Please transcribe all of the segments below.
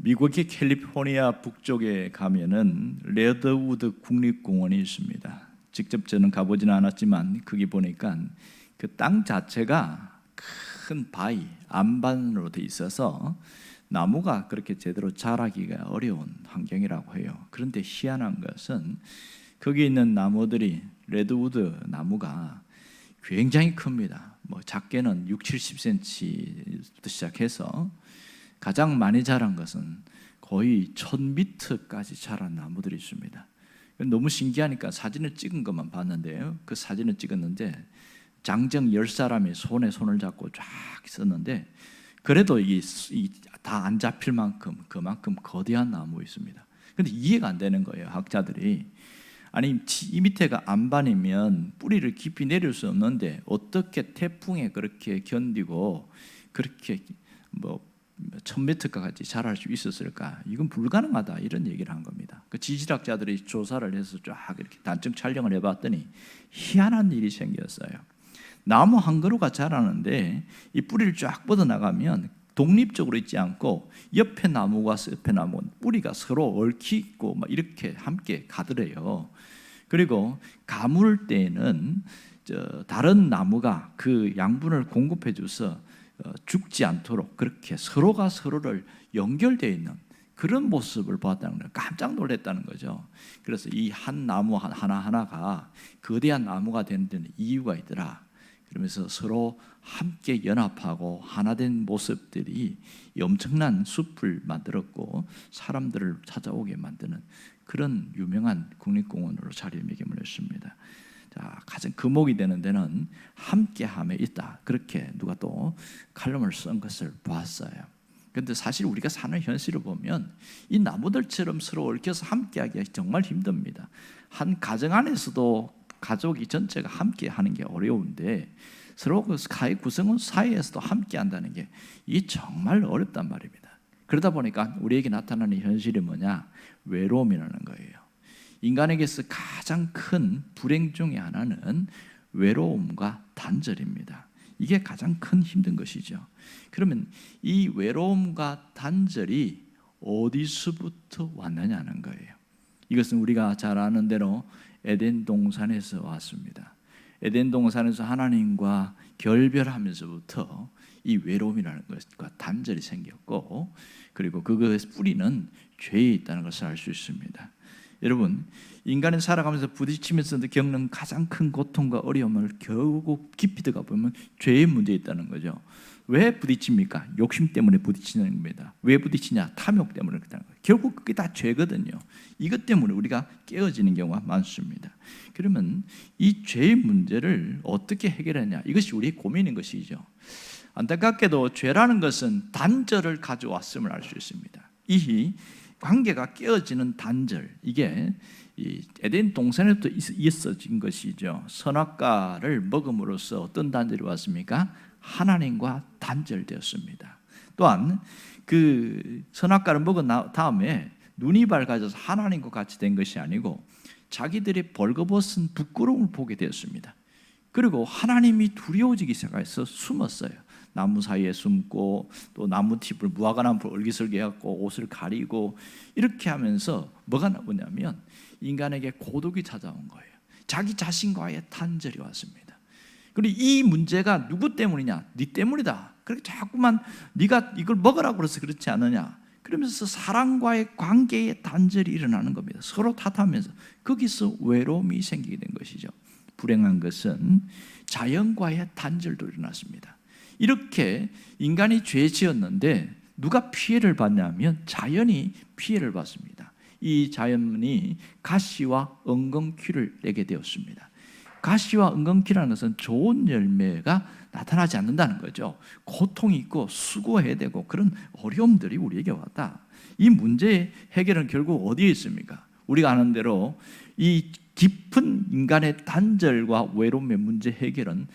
미국의 캘리포니아 북쪽에 가면은 레드우드 국립공원이 있습니다. 직접 저는 가보지는 않았지만 거기 보니까 그 땅 자체가 큰 바위, 안반으로 돼 있어서 나무가 그렇게 제대로 자라기가 어려운 환경이라고 해요. 그런데 희한한 것은 거기 있는 나무들이, 레드우드 나무가 굉장히 큽니다. 뭐 작게는 6, 70cm부터 시작해서 가장 많이 자란 것은 거의 1000m까지 자란 나무들이 있습니다. 너무 신기하니까 사진을 찍은 것만 봤는데요. 그 사진을 찍었는데 장정 10사람이 손에 손을 잡고 쫙 있었는데 그래도 다 안 잡힐 만큼 그만큼 거대한 나무 있습니다. 그런데 이해가 안 되는 거예요. 학자들이. 아니 이 밑에가 안반이면 뿌리를 깊이 내릴 수 없는데 어떻게 태풍에 그렇게 견디고 그렇게 뭐 1000m까지 자랄 수 있었을까? 이건 불가능하다 이런 얘기를 한 겁니다. 그 지질학자들이 조사를 해서 쫙 이렇게 단층 촬영을 해봤더니 희한한 일이 생겼어요. 나무 한 그루가 자라는데 이 뿌리를 쫙 뻗어나가면 독립적으로 있지 않고 옆에 나무와 옆에 나무 뿌리가 서로 얽히고 막 이렇게 함께 가더래요. 그리고 가물 때에는 다른 나무가 그 양분을 공급해 줘서 죽지 않도록 그렇게 서로가 서로를 연결되어 있는 그런 모습을 보았다는 거예요. 깜짝 놀랐다는 거죠. 그래서 이 한 나무 하나하나가 거대한 나무가 되는 데는 이유가 있더라. 그러면서 서로 함께 연합하고 하나 된 모습들이 이 엄청난 숲을 만들었고 사람들을 찾아오게 만드는 그런 유명한 국립공원으로 자리매김을 했습니다. 자, 가장 금옥이 되는 데는 함께함에 있다. 그렇게 누가 또 칼럼을 쓴 것을 보았어요. 그런데 사실 우리가 사는 현실을 보면 이 나무들처럼 서로 얽혀서 함께하기가 정말 힘듭니다. 한 가정 안에서도 가족이 전체가 함께하는 게 어려운데 서로 그 구성원 사이에서도 함께한다는 게 이게 정말 어렵단 말입니다. 그러다 보니까 우리에게 나타나는 현실이 뭐냐? 외로움이라는 거예요. 인간에게서 가장 큰 불행 중에 하나는 외로움과 단절입니다. 이게 가장 큰 힘든 것이죠. 그러면 이 외로움과 단절이 어디서부터 왔느냐는 거예요. 이것은 우리가 잘 아는 대로 에덴 동산에서 왔습니다. 에덴 동산에서 하나님과 결별하면서부터 이 외로움이라는 것과 단절이 생겼고, 그리고 그것의 뿌리는 죄에 있다는 것을 알 수 있습니다. 여러분, 인간은 살아가면서 부딪히면서 겪는 가장 큰 고통과 어려움을 결국 깊이 들어가 보면 죄의 문제에 있다는 거죠. 왜 부딪힙니까? 욕심 때문에 부딪히는 겁니다. 왜 부딪히냐? 탐욕 때문에 그렇다는 거예요. 결국 그게 다 죄거든요. 이것 때문에 우리가 깨어지는 경우가 많습니다. 그러면 이 죄의 문제를 어떻게 해결하냐? 이것이 우리의 고민인 것이죠. 안타깝게도 죄라는 것은 단절을 가져왔음을 알 수 있습니다. 이 관계가 깨어지는 단절, 이게 이 에덴 동산에부터 있어진 것이죠. 선악과를 먹음으로써 어떤 단절이 왔습니까? 하나님과 단절되었습니다. 또한 그 선악과를 먹은 다음에 눈이 밝아져서 하나님과 같이 된 것이 아니고 자기들이 벌거벗은 부끄러움을 보게 되었습니다. 그리고 하나님이 두려워지기 시작해서 숨었어요. 나무 사이에 숨고 또 나무팁을 무화과나무를 얼기설기해갖고 옷을 가리고 이렇게 하면서 뭐가 나오냐면 인간에게 고독이 찾아온 거예요. 자기 자신과의 단절이 왔습니다. 그리고 이 문제가 누구 때문이냐? 네 때문이다. 그렇게 자꾸만 네가 이걸 먹으라고 그래서 그렇지 않느냐? 그러면서 사람과의 관계의 단절이 일어나는 겁니다. 서로 탓하면서 거기서 외로움이 생기게 된 것이죠. 불행한 것은 자연과의 단절도 일어났습니다. 이렇게 인간이 죄 지었는데 누가 피해를 받냐면 자연이 피해를 받습니다. 이 자연이 가시와 엉겅퀴를 내게 되었습니다. 가시와 엉겅퀴라는 것은 좋은 열매가 나타나지 않는다는 거죠. 고통이 있고 수고해야 되고 그런 어려움들이 우리에게 왔다. 이 문제의 해결은 결국 어디에 있습니까? 우리가 아는 대로 이 깊은 인간의 단절과 외로움의 문제 해결은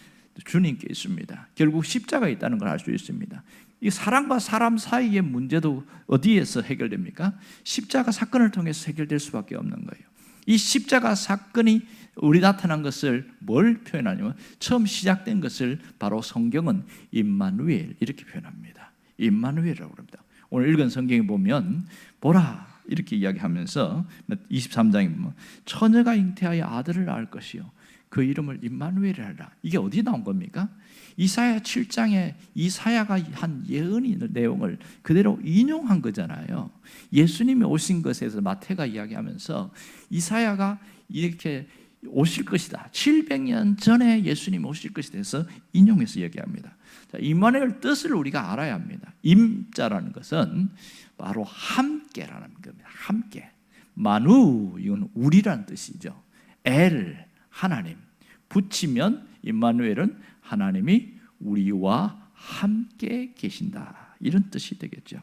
주님께 있습니다. 결국 십자가에 있다는 걸 알 수 있습니다. 이 사람과 사람 사이의 문제도 어디에서 해결됩니까? 십자가 사건을 통해서 해결될 수밖에 없는 거예요. 이 십자가 사건이 우리 나타난 것을 뭘 표현하냐면 처음 시작된 것을 바로 성경은 임마누엘 이렇게 표현합니다. 임마누엘이라고 합니다. 오늘 읽은 성경에 보면 보라 이렇게 이야기하면서 23장에 보면 처녀가 잉태하여 아들을 낳을 것이요 그 이름을 임마누엘이라 하라. 이게 어디 나온 겁니까? 이사야 7장에 이사야가 한 예언의 내용을 그대로 인용한 거잖아요. 예수님이 오신 것에서 마태가 이야기하면서 이사야가 이렇게 오실 것이다. 700년 전에 예수님 오실 것에 대해서 인용해서 얘기합니다. 자, 임마누엘 뜻을 우리가 알아야 합니다. 임자라는 것은 바로 함께라는 겁니다. 함께. 마누 이건 우리라는 뜻이죠. 엘 하나님. 붙이면 임마누엘은 하나님이 우리와 함께 계신다. 이런 뜻이 되겠죠.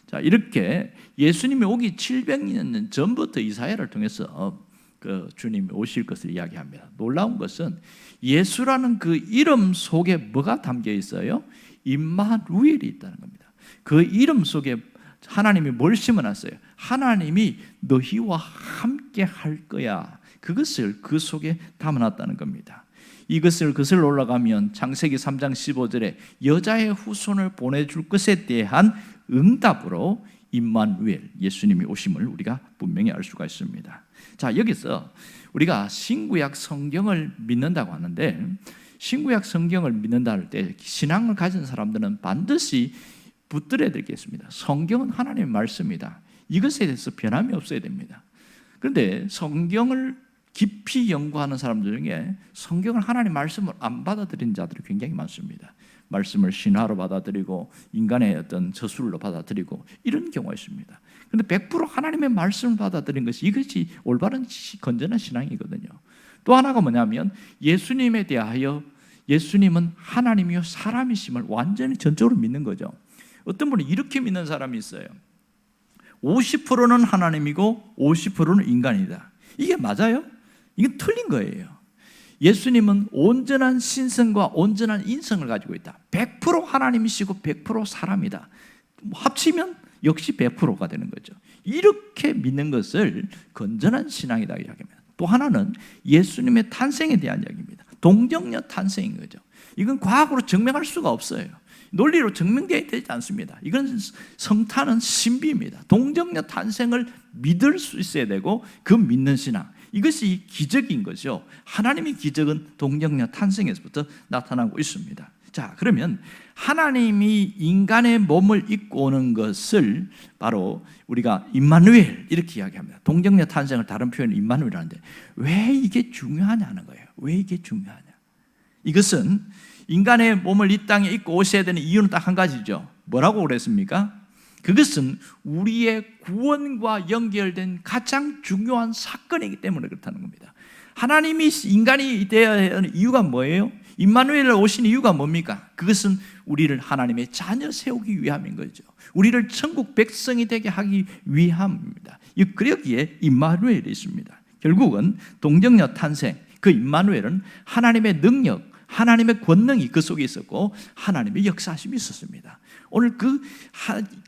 자, 이렇게 예수님이 오기 700년 전부터 이사야를 통해서 그 주님이 오실 것을 이야기합니다. 놀라운 것은 예수라는 그 이름 속에 뭐가 담겨 있어요? 임마누엘이 있다는 겁니다. 그 이름 속에 하나님이 뭘 심어놨어요? 하나님이 너희와 함께 할 거야. 그것을 그 속에 담아놨다는 겁니다. 이것을 거슬러 올라가면 창세기 3장 15절에 여자의 후손을 보내줄 것에 대한 응답으로 임마누엘 예수님이 오심을 우리가 분명히 알 수가 있습니다. 자, 여기서 우리가 신구약 성경을 믿는다고 하는데 신구약 성경을 믿는다 할 때 신앙을 가진 사람들은 반드시 붙들어야 되겠습니다. 성경은 하나님의 말씀이다. 이것에 대해서 변함이 없어야 됩니다. 그런데 성경을 깊이 연구하는 사람들 중에 성경을 하나님의 말씀을 안 받아들이는 자들이 굉장히 많습니다. 말씀을 신화로 받아들이고 인간의 어떤 저술로 받아들이고 이런 경우가 있습니다. 그런데 100% 하나님의 말씀을 받아들인 것이 이것이 올바른 건전한 신앙이거든요. 또 하나가 뭐냐면 예수님에 대하여 예수님은 하나님이요 사람이심을 완전히 전적으로 믿는 거죠. 어떤 분은 이렇게 믿는 사람이 있어요. 50%는 하나님이고 50%는 인간이다. 이게 맞아요? 이건 틀린 거예요. 예수님은 온전한 신성과 온전한 인성을 가지고 있다. 100% 하나님이시고 100% 사람이다. 합치면 역시 100%가 되는 거죠. 이렇게 믿는 것을 건전한 신앙이다 이야기합니다. 또 하나는 예수님의 탄생에 대한 이야기입니다. 동정녀 탄생인 거죠. 이건 과학으로 증명할 수가 없어요. 논리로 증명되어 되지 않습니다. 이건 성탄은 신비입니다. 동정녀 탄생을 믿을 수 있어야 되고 그 믿는 신앙 이것이 기적인 거죠. 하나님의 기적은 동정녀 탄생에서부터 나타나고 있습니다. 자, 그러면 하나님이 인간의 몸을 입고 오는 것을 바로 우리가 임마누엘 이렇게 이야기합니다. 동정녀 탄생을 다른 표현은 임마누엘하는데 왜 이게 중요하냐는 거예요. 왜 이게 중요하냐? 이것은 인간의 몸을 이 땅에 입고 오셔야 되는 이유는 딱 한 가지죠. 뭐라고 그랬습니까? 그것은 우리의 구원과 연결된 가장 중요한 사건이기 때문에 그렇다는 겁니다. 하나님이 인간이 되어야 하는 이유가 뭐예요? 임마누엘 오신 이유가 뭡니까? 그것은 우리를 하나님의 자녀 세우기 위함인 거죠. 우리를 천국 백성이 되게 하기 위함입니다. 그러기에 임마누엘이 있습니다. 결국은 동정녀 탄생, 그 임마누엘은 하나님의 능력, 하나님의 권능이 그 속에 있었고 하나님의 역사심이 있었습니다. 오늘 그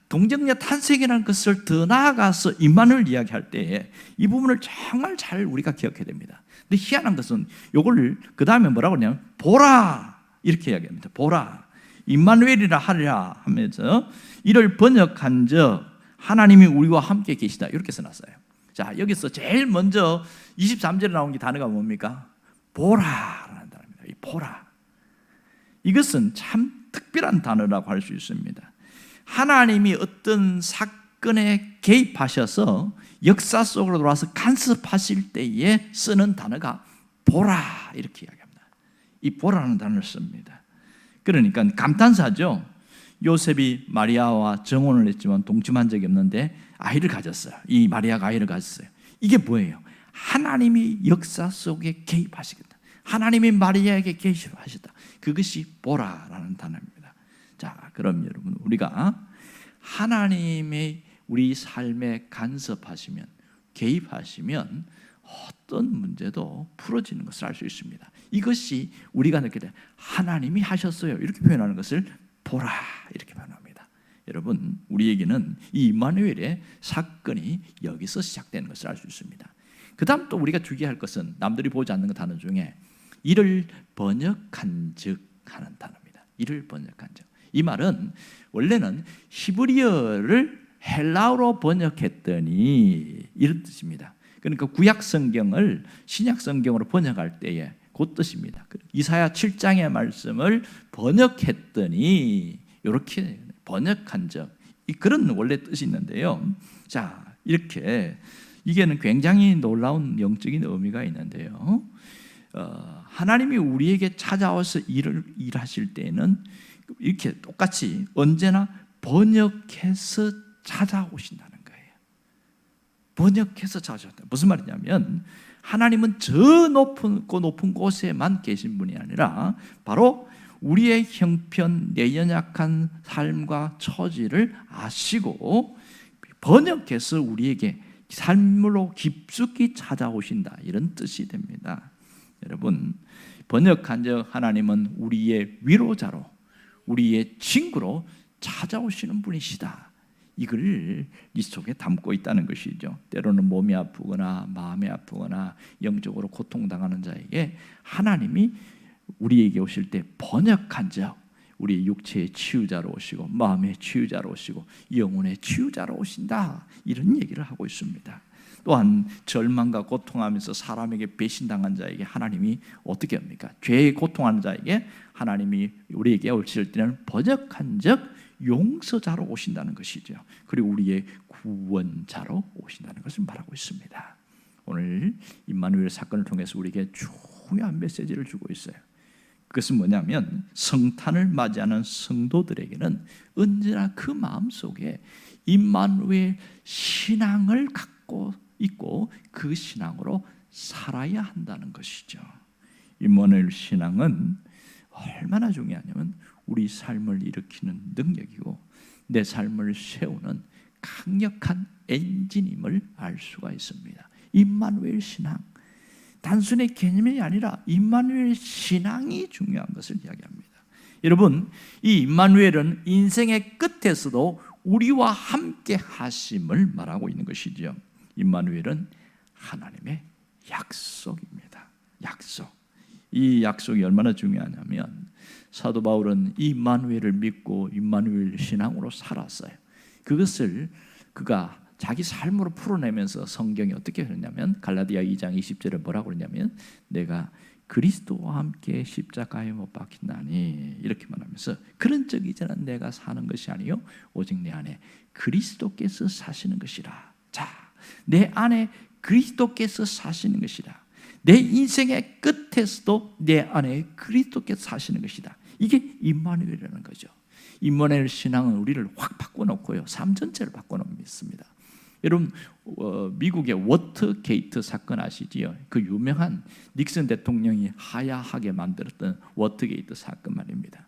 동정녀 탄생이라는 것을 더 나아가서 임마누엘 이야기할 때에 이 부분을 정말 잘 우리가 기억해야 됩니다. 근데 희한한 것은 이걸 그 다음에 뭐라고 하냐면 보라 이렇게 이야기합니다. 보라 임마누엘이라 하리라 하면서 이를 번역한 적 하나님이 우리와 함께 계시다 이렇게 써놨어요. 자, 여기서 제일 먼저 23절에 나온 게 단어가 뭡니까? 보라라는 단어입니다. 이 보라 이것은 참 특별한 단어라고 할 수 있습니다. 하나님이 어떤 사건에 개입하셔서 역사 속으로 들어와서 간섭하실 때에 쓰는 단어가 보라 이렇게 이야기합니다. 이 보라는 단어를 씁니다. 그러니까 감탄사죠. 요셉이 마리아와 정혼을 했지만 동침한 적이 없는데 아이를 가졌어요. 이 마리아가 아이를 가졌어요. 이게 뭐예요? 하나님이 역사 속에 개입하시겠다. 하나님이 마리아에게 개입하셨다. 그것이 보라라는 단어입니다. 자, 그럼 여러분 우리가 하나님의 우리 삶에 간섭하시면 개입하시면 어떤 문제도 풀어지는 것을 알 수 있습니다. 이것이 우리가 느낄 때 하나님이 하셨어요 이렇게 표현하는 것을 보라 이렇게 표현합니다. 여러분 우리에게는 이 임마누엘의 사건이 여기서 시작되는 것을 알 수 있습니다. 그 다음 또 우리가 주의할 것은 남들이 보지 않는 단어 중에 이를 번역한 즉 하는 단어입니다. 이를 번역한 즉 이 말은 원래는 히브리어를 헬라어로 번역했더니 이런 뜻입니다. 그러니까 구약 성경을 신약 성경으로 번역할 때에 그 뜻입니다. 이사야 7장의 말씀을 번역했더니 이렇게 번역한 적, 그런 원래 뜻이 있는데요. 자, 이렇게 이게는 굉장히 놀라운 영적인 의미가 있는데요. 하나님이 우리에게 찾아와서 일하실 때는 이렇게 똑같이 언제나 번역해서 찾아오신다는 거예요. 번역해서 찾아오신다. 무슨 말이냐면 하나님은 저 높은 곳에만 계신 분이 아니라 바로 우리의 형편, 내 연약한 삶과 처지를 아시고 번역해서 우리에게 삶으로 깊숙이 찾아오신다, 이런 뜻이 됩니다. 여러분, 번역한 적 하나님은 우리의 위로자로, 우리의 친구로 찾아오시는 분이시다, 이걸 이 속에 담고 있다는 것이죠. 때로는 몸이 아프거나 마음이 아프거나 영적으로 고통당하는 자에게 하나님이 우리에게 오실 때 번역한 적, 우리 육체의 치유자로 오시고 마음의 치유자로 오시고 영혼의 치유자로 오신다, 이런 얘기를 하고 있습니다. 또한 절망과 고통하면서 사람에게 배신당한 자에게 하나님이 어떻게 합니까? 죄에 고통하는 자에게 하나님이 우리에게 오실 때는 번역한 적 용서자로 오신다는 것이죠. 그리고 우리의 구원자로 오신다는 것을 말하고 있습니다. 오늘 임마누엘 사건을 통해서 우리에게 중요한 메시지를 주고 있어요. 그것은 뭐냐면 성탄을 맞이하는 성도들에게는 언제나 그 마음속에 임마누엘 신앙을 갖고 있고 그 신앙으로 살아야 한다는 것이죠. 임마누엘 신앙은 얼마나 중요하냐면 우리 삶을 일으키는 능력이고 내 삶을 세우는 강력한 엔진임을 알 수가 있습니다. 임마누엘 신앙, 단순히 개념이 아니라 임마누엘 신앙이 중요한 것을 이야기합니다. 여러분, 이 임마누엘은 인생의 끝에서도 우리와 함께 하심을 말하고 있는 것이죠. 임마누엘은 하나님의 약속입니다. 약속. 이 약속이 얼마나 중요하냐면 사도 바울은 이 임마누엘을 믿고 임마누엘 신앙으로 살았어요. 그것을 그가 자기 삶으로 풀어내면서 성경이 어떻게 그러냐면 갈라디아 2장 20절에 뭐라고 그러냐면 내가 그리스도와 함께 십자가에 못 박힌다니, 이렇게 말하면서 그런 적 이제는 내가 사는 것이 아니요 오직 내 안에 그리스도께서 사시는 것이라. 자, 내 안에 그리스도께서 사시는 것이라. 내 인생의 끝에서도 내 안에 그리스도께서 사시는 것이다. 이게 임마누엘이라는 거죠. 임마누엘 신앙은 우리를 확 바꿔놓고요, 삶 전체를 바꿔놓습니다. 여러분, 미국의 워터게이트 사건 아시지요? 그 유명한 닉슨 대통령이 하야하게 만들었던 워터게이트 사건 말입니다.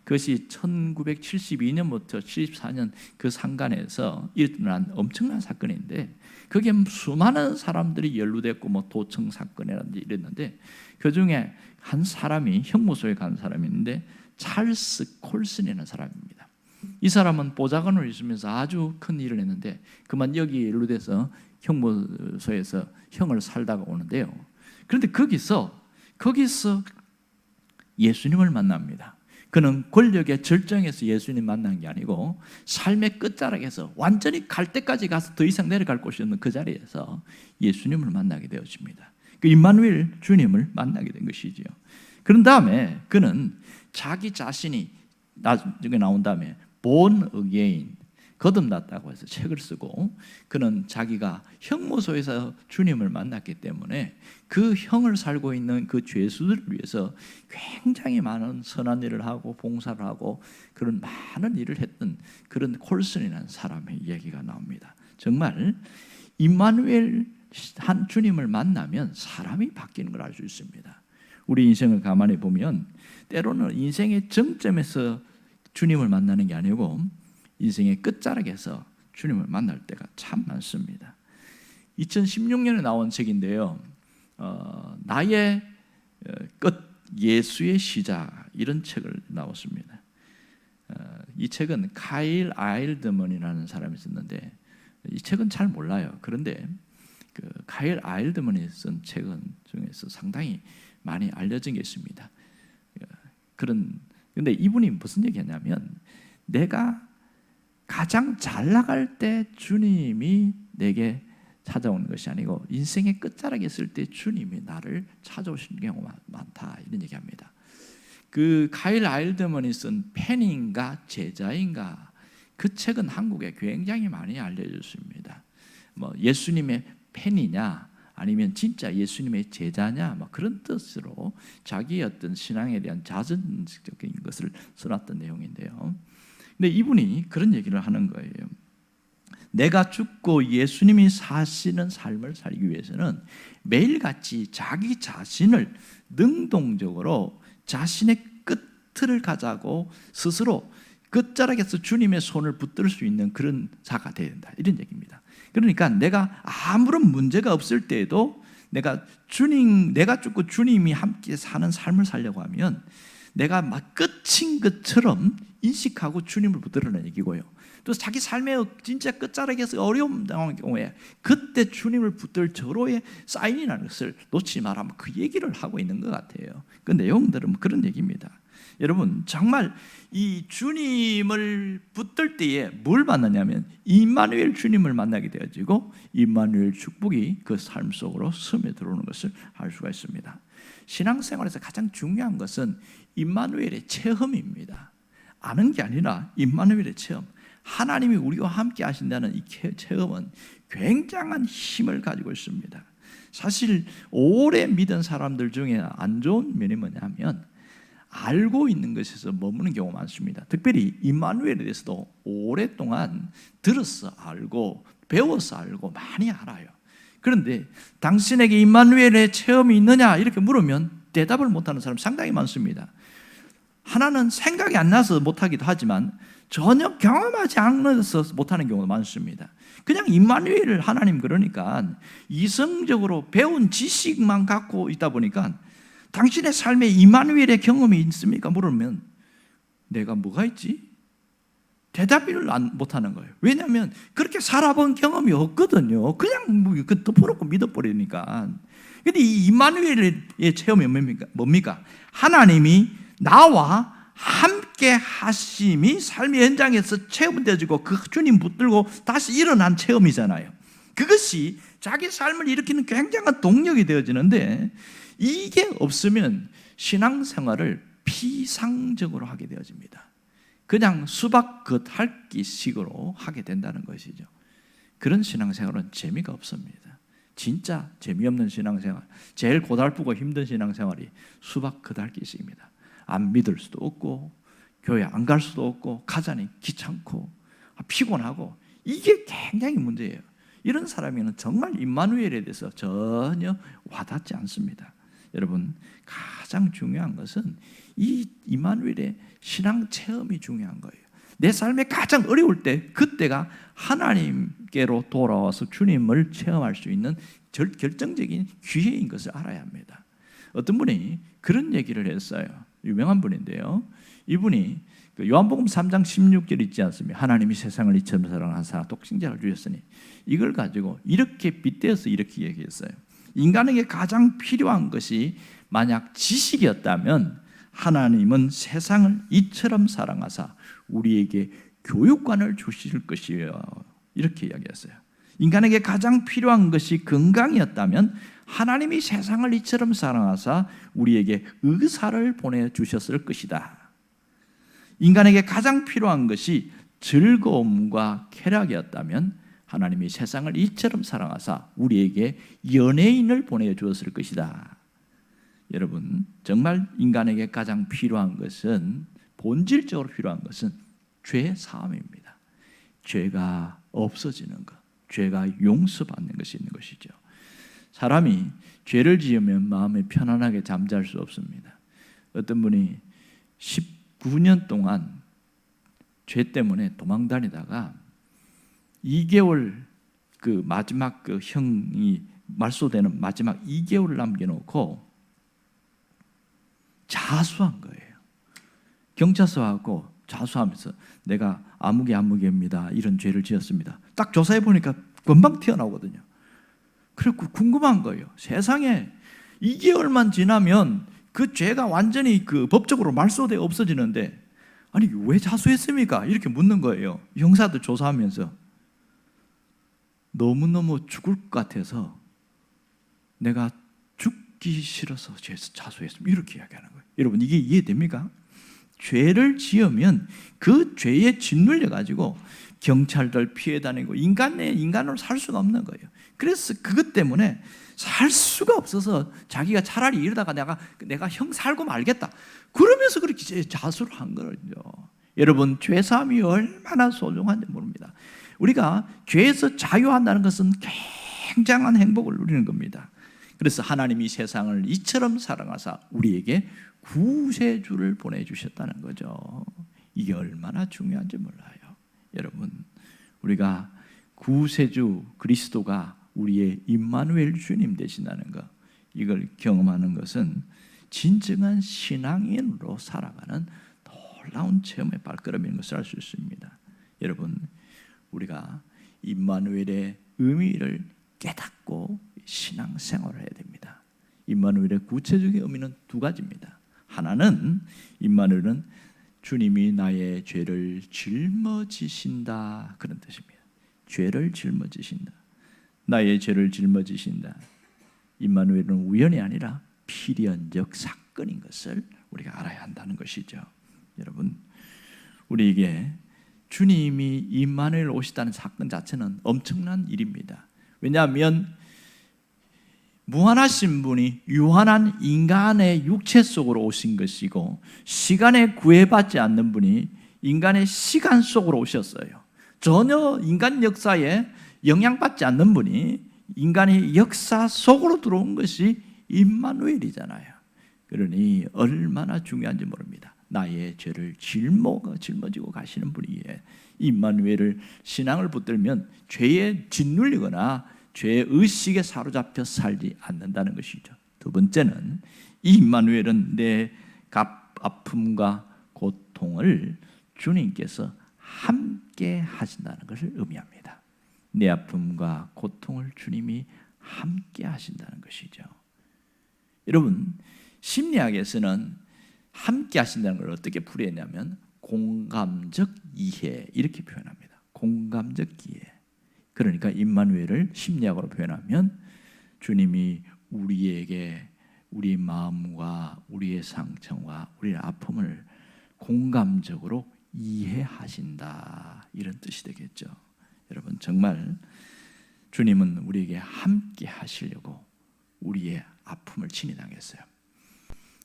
그것이 1972년부터 74년 그 상간에서 일어난 엄청난 사건인데 그게 수많은 사람들이 연루됐고 뭐 도청 사건이라든지 이랬는데 그 중에 한 사람이 형무소에 간 사람이 있는데 찰스 콜슨이라는 사람입니다. 이 사람은 보좌관으로 있으면서 아주 큰 일을 했는데 그만 여기 연루돼서 형무소에서 형을 살다가 오는데요. 그런데 거기서 예수님을 만납니다. 그는 권력의 절정에서 예수님 만난 게 아니고 삶의 끝자락에서 완전히 갈 때까지 가서 더 이상 내려갈 곳이 없는 그 자리에서 예수님을 만나게 되었습니다. 그 임마누엘 주님을 만나게 된 것이지요. 그런 다음에 그는 자기 자신이 나중에 나온 다음에 born again, 거듭났다고 해서 책을 쓰고 그는 자기가 형무소에서 주님을 만났기 때문에 그 형을 살고 있는 그 죄수들을 위해서 굉장히 많은 선한 일을 하고 봉사를 하고 그런 많은 일을 했던 그런 콜슨이라는 사람의 이야기가 나옵니다. 정말 임마누엘 한 주님을 만나면 사람이 바뀌는 걸 알 수 있습니다. 우리 인생을 가만히 보면 때로는 인생의 정점에서 주님을 만나는 게 아니고 인생의 끝자락에서 주님을 만날 때가 참 많습니다. 2016년에 나온 책인데요, 나의 끝, 예수의 시작, 이런 책을 나왔습니다. 이 책은 카일 아일드먼이라는 사람이 썼는데 이 책은 잘 몰라요. 그런데 그 카일 아일드먼이 쓴 책은 중에서 상당히 많이 알려진 게 있습니다. 그런 근데 이분이 무슨 얘기했냐면, 내가 가장 잘 나갈 때 주님이 내게 찾아오는 것이 아니고 인생의 끝자락에 있을 때 주님이 나를 찾아오시는 경우가 많다, 이런 얘기합니다. 그 카일 아일드먼이 쓴 팬인가 제자인가, 그 책은 한국에 굉장히 많이 알려졌습니다. 뭐 예수님의 팬이냐 아니면 진짜 예수님의 제자냐, 뭐 그런 뜻으로 자기의 어떤 신앙에 대한 자전적인 것을 써놨던 내용인데요. 근데 이분이 그런 얘기를 하는 거예요. 내가 죽고 예수님이 사시는 삶을 살기 위해서는 매일같이 자기 자신을 능동적으로 자신의 끝을 가자고 스스로 끝자락에서 주님의 손을 붙들 수 있는 그런 자가 되어야 된다, 이런 얘기입니다. 그러니까 내가 아무런 문제가 없을 때에도 내가 죽고 주님이 함께 사는 삶을 살려고 하면 내가 막 끝인 것처럼 인식하고 주님을 붙들으라는 얘기고요. 또 자기 삶의 진짜 끝자락에서 어려움 당한 경우에 그때 주님을 붙들 절호의 사인이라는 것을 놓치지 말라면 그 얘기를 하고 있는 것 같아요. 그 내용들은 그런 얘기입니다. 여러분, 정말 이 주님을 붙들 때에 뭘 만나냐면 임마누엘 주님을 만나게 되어지고 임마누엘 축복이 그 삶 속으로 스며들어오는 것을 알 수가 있습니다. 신앙생활에서 가장 중요한 것은 임마누엘의 체험입니다. 아는 게 아니라 임마누엘의 체험. 하나님이 우리와 함께 하신다는 이 체험은 굉장한 힘을 가지고 있습니다. 사실 오래 믿은 사람들 중에 안 좋은 면이 뭐냐면 알고 있는 것에서 머무는 경우가 많습니다. 특별히 임마누엘에 대해서도 오랫동안 들어서 알고 배워서 알고 많이 알아요. 그런데 당신에게 임마누엘의 체험이 있느냐 이렇게 물으면 대답을 못하는 사람 상당히 많습니다. 하나는 생각이 안 나서 못하기도 하지만 전혀 경험하지 않아서 못하는 경우가 많습니다. 그냥 임마누엘을 하나님, 그러니까 이성적으로 배운 지식만 갖고 있다 보니까 당신의 삶에 임마누엘의 경험이 있습니까? 물으면 내가 뭐가 있지? 대답을 못하는 거예요. 왜냐하면 그렇게 살아본 경험이 없거든요. 그냥 덮어놓고 믿어버리니까. 그런데 이 임마누엘의 체험이 뭡니까? 하나님이 나와 함께 하심이 삶의 현장에서 체험되어지고 그 주님 붙들고 다시 일어난 체험이잖아요. 그것이 자기 삶을 일으키는 굉장한 동력이 되어지는데, 이게 없으면 신앙생활을 피상적으로 하게 되어집니다. 그냥 수박 겉핥기식으로 하게 된다는 것이죠. 그런 신앙생활은 재미가 없습니다. 진짜 재미없는 신앙생활, 제일 고달프고 힘든 신앙생활이 수박 겉핥기식입니다. 안 믿을 수도 없고 교회 안 갈 수도 없고 가자니 귀찮고 피곤하고, 이게 굉장히 문제예요. 이런 사람에게는 정말 임마누엘에 대해서 전혀 와닿지 않습니다. 여러분, 가장 중요한 것은 이 임마누엘의 신앙 체험이 중요한 거예요. 내 삶에 가장 어려울 때 그때가 하나님께로 돌아와서 주님을 체험할 수 있는 결정적인 기회인 것을 알아야 합니다. 어떤 분이 그런 얘기를 했어요. 유명한 분인데요, 이분이 요한복음 3장 16절 있지 않습니까? 하나님이 세상을 이처럼 사랑하사 독생자를 주셨으니, 이걸 가지고 이렇게 빗대어서 이렇게 얘기했어요. 인간에게 가장 필요한 것이 만약 지식이었다면 하나님은 세상을 이처럼 사랑하사 우리에게 교육관을 주실 것이에요, 이렇게 이야기했어요. 인간에게 가장 필요한 것이 건강이었다면 하나님이 세상을 이처럼 사랑하사 우리에게 의사를 보내주셨을 것이다. 인간에게 가장 필요한 것이 즐거움과 쾌락이었다면 하나님이 세상을 이처럼 사랑하사 우리에게 연예인을 보내주었을 것이다. 여러분, 정말 인간에게 가장 필요한 것은, 본질적으로 필요한 것은 죄 사함입니다. 죄가 없어지는 것, 죄가 용서받는 것이 있는 것이죠. 사람이 죄를 지으면 마음에 편안하게 잠잘 수 없습니다. 어떤 분이 19년 동안 죄 때문에 도망다니다가 2개월 그 마지막 그 형이 말소되는 마지막 2개월을 남겨놓고 자수한 거예요. 경찰서하고 자수하면서 내가 아무개입니다, 이런 죄를 지었습니다. 딱 조사해 보니까 금방 튀어나오거든요. 그래서 궁금한 거예요. 세상에 2개월만 지나면 그 죄가 완전히 그 법적으로 말소되어 없어지는데 아니 왜 자수했습니까? 이렇게 묻는 거예요. 형사도 조사하면서 너무너무 죽을 것 같아서 내가 죽기 싫어서 자수했습니다. 이렇게 이야기하는 거예요. 여러분 이게 이해됩니까? 죄를 지으면 그 죄에 짓눌려 가지고 경찰들 피해 다니고 인간으로 살 수가 없는 거예요. 그래서 그것 때문에 살 수가 없어서 자기가 차라리 이러다가 내가 형 살고 말겠다 그러면서 그렇게 자수를 한 거죠. 여러분 죄 사함이 얼마나 소중한지 모릅니다. 우리가 죄에서 자유한다는 것은 굉장한 행복을 누리는 겁니다. 그래서 하나님이 세상을 이처럼 사랑하사 우리에게 구세주를 보내주셨다는 거죠. 이게 얼마나 중요한지 몰라요. 여러분 우리가 구세주 그리스도가 우리의 임마누엘 주님 되신다는 것, 이걸 경험하는 것은 진정한 신앙인으로 살아가는 놀라운 체험의 발걸음인 것을 알 수 있습니다. 여러분 우리가 임마누엘의 의미를 깨닫고 신앙생활을 해야 됩니다. 임마누엘의 구체적인 의미는 두 가지입니다. 하나는 임마누엘은 주님이 나의 죄를 짊어지신다 그런 뜻입니다. 죄를 짊어지신다. 나의 죄를 짊어지신다. 임마누엘은 우연이 아니라 필연적 사건인 것을 우리가 알아야 한다는 것이죠. 여러분 우리에게 주님이 임마누엘 오시다는 사건 자체는 엄청난 일입니다. 왜냐하면 무한하신 분이 유한한 인간의 육체 속으로 오신 것이고 시간에 구애받지 않는 분이 인간의 시간 속으로 오셨어요. 전혀 인간 역사에 영향받지 않는 분이 인간의 역사 속으로 들어온 것이 임마누엘이잖아요. 그러니 얼마나 중요한지 모릅니다. 나의 죄를 짊어지고 가시는 분이기에 임마누엘을 신앙을 붙들면 죄에 짓눌리거나 죄의 의식에 사로잡혀 살지 않는다는 것이죠. 두 번째는 이 임마누엘은 내 아픔과 고통을 주님께서 함께 하신다는 것을 의미합니다. 내 아픔과 고통을 주님이 함께 하신다는 것이죠. 여러분 심리학에서는 함께 하신다는 걸 어떻게 풀이했냐면 공감적 이해 이렇게 표현합니다. 공감적 이해. 그러니까 임마누엘을 심리학으로 표현하면 주님이 우리에게 우리의 마음과 우리의 상처와 우리의 아픔을 공감적으로 이해하신다 이런 뜻이 되겠죠. 여러분 정말 주님은 우리에게 함께 하시려고 우리의 아픔을 친히 당했어요.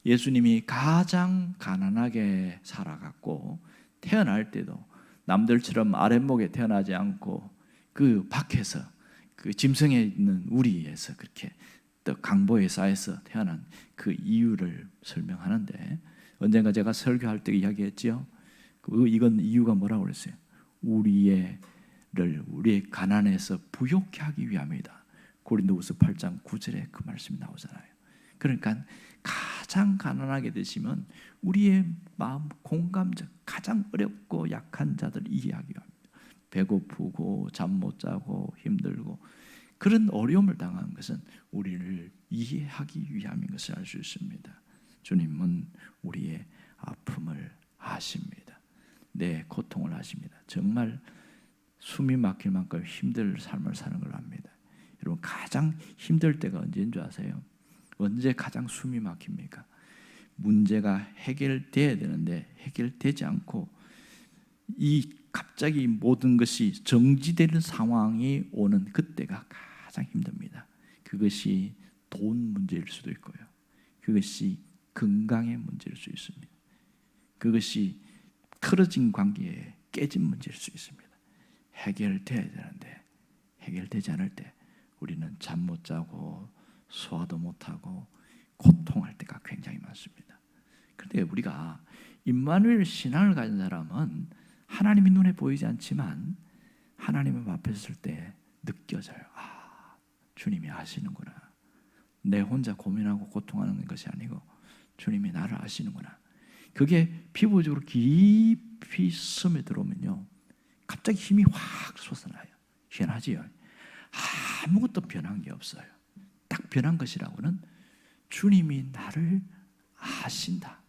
예수님이 가장 가난하게 살아갔고 태어날 때도 남들처럼 아랫목에 태어나지 않고 그 밖에서 그 짐승에 있는 우리에서 그렇게 또 강보에 쌓여서 태어난 그 이유를 설명하는데 언젠가 제가 설교할 때 이야기했지요. 이건 이유가 뭐라고 그랬어요? 우리의 가난에서 부욕케 하기 위함이다. 고린도후서 8장 9절에 그 말씀이 나오잖아요. 그러니까 가장 가난하게 되시면 우리의 마음 공감적 가장 어렵고 약한 자들 이해하기 위함입니다. 배고프고 잠 못 자고 힘들고 그런 어려움을 당한 것은 우리를 이해하기 위함인 것을 알 수 있습니다. 주님은 우리의 아픔을 아십니다. 내 고통을 아십니다. 정말 숨이 막힐 만큼 힘들 삶을 사는 걸 압니다. 여러분 가장 힘들 때가 언제인 줄 아세요? 언제 가장 숨이 막힙니까? 문제가 해결돼야 되는데 해결되지 않고 갑자기 모든 것이 정지되는 상황이 오는 그때가 가장 힘듭니다. 그것이 돈 문제일 수도 있고요. 그것이 건강의 문제일 수 있습니다. 그것이 틀어진 관계에 깨진 문제일 수 있습니다. 해결돼야 되는데 해결되지 않을 때 우리는 잠 못 자고 소화도 못하고 고통할 때가 굉장히 많습니다. 그런데 우리가 임마누엘 신앙을 가진 사람은 하나님이 눈에 보이지 않지만 하나님 앞에 설 때 느껴져요. 주님이 아시는구나. 내 혼자 고민하고 고통하는 것이 아니고 주님이 나를 아시는구나. 그게 피부적으로 깊이 숨에 들어오면요 갑자기 힘이 확 솟아나요. 희한하지요. 아무것도 변한 게 없어요. 딱 변한 것이라고는 주님이 나를 아신다,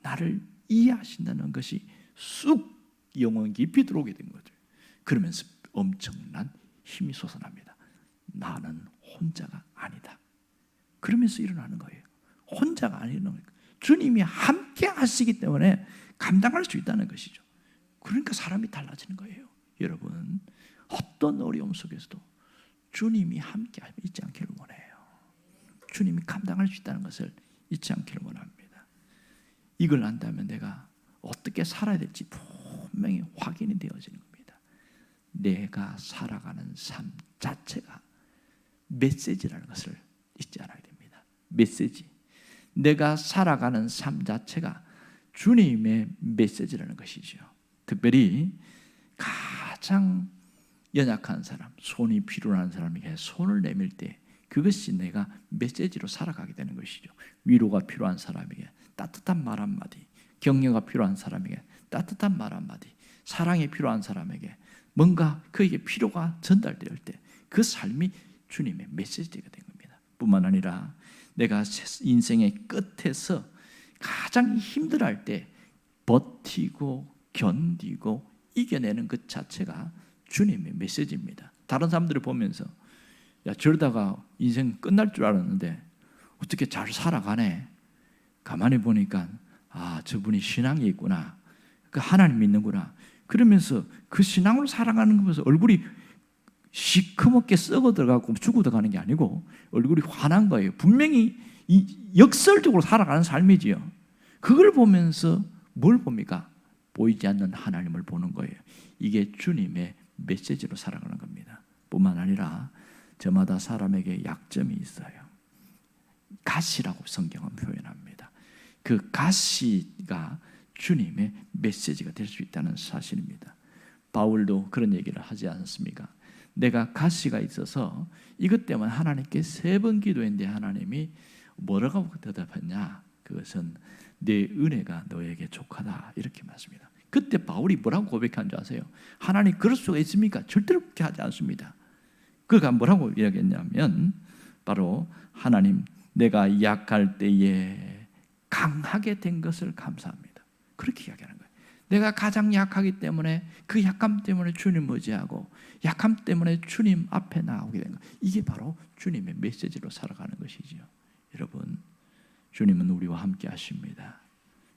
나를 이해하신다는 것이 쑥 영혼 깊이 들어오게 된 거죠. 그러면서 엄청난 힘이 솟아납니다. 나는 혼자가 아니다. 그러면서 일어나는 거예요. 혼자가 아니라는 거예요. 주님이 함께 하시기 때문에 감당할 수 있다는 것이죠. 그러니까 사람이 달라지는 거예요. 여러분, 어떤 어려움 속에서도 주님이 함께 잊지 않기를 원해요. 주님이 감당할 수 있다는 것을 잊지 않기를 원합니다. 이걸 안다면 내가 어떻게 살아야 될지 분명히 확인이 되어지는 겁니다. 내가 살아가는 삶 자체가 메시지라는 것을 잊지 않아야 됩니다. 메시지. 내가 살아가는 삶 자체가 주님의 메시지라는 것이죠. 특별히 가장 연약한 사람, 손이 필요한 사람에게 손을 내밀 때 그것이 내가 메시지로 살아가게 되는 것이죠. 위로가 필요한 사람에게 따뜻한 말 한마디, 격려가 필요한 사람에게 따뜻한 말 한마디, 사랑이 필요한 사람에게 뭔가 그에게 필요가 전달될 때 그 삶이 주님의 메시지가 된 겁니다. 뿐만 아니라 내가 인생의 끝에서 가장 힘들어할 때 버티고 견디고 이겨내는 것 자체가 주님의 메시지입니다. 다른 사람들을 보면서 야, 저러다가 인생 끝날 줄 알았는데 어떻게 잘 살아가네. 가만히 보니까 아, 저분이 신앙이 있구나. 그 하나님 믿는구나. 그러면서 그 신앙으로 살아가는 거 보면서 얼굴이 시커멓게 썩어 들어가고 죽어 들어가는 게 아니고 얼굴이 환한 거예요. 분명히 역설적으로 살아가는 삶이지요. 그걸 보면서 뭘 봅니까? 보이지 않는 하나님을 보는 거예요. 이게 주님의 메시지로 살아가는 겁니다. 뿐만 아니라 저마다 사람에게 약점이 있어요. 가시라고 성경은 표현합니다. 그 가시가 주님의 메시지가 될 수 있다는 사실입니다. 바울도 그런 얘기를 하지 않습니까? 내가 가시가 있어서 이것 때문에 하나님께 3번 기도했는데 하나님이 뭐라고 대답했냐? 그것은 내 은혜가 너에게 족하다 이렇게 말씀합니다. 그때 바울이 뭐라고 고백한 줄 아세요? 하나님 그럴 수가 있습니까? 절대로 그렇게 하지 않습니다. 그가 뭐라고 이야기했냐면 바로 하나님 내가 약할 때에 강하게 된 것을 감사합니다. 그렇게 이야기하는 거예요. 내가 가장 약하기 때문에 그 약함 때문에 주님 의지하고 약함 때문에 주님 앞에 나오게 된 것. 이게 바로 주님의 메시지로 살아가는 것이지요. 여러분, 주님은 우리와 함께 하십니다.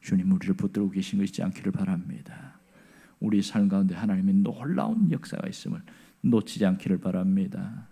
주님 우리를 붙들고 계신 것 잊지 않기를 바랍니다. 우리 삶 가운데 하나님의 놀라운 역사가 있음을 놓치지 않기를 바랍니다.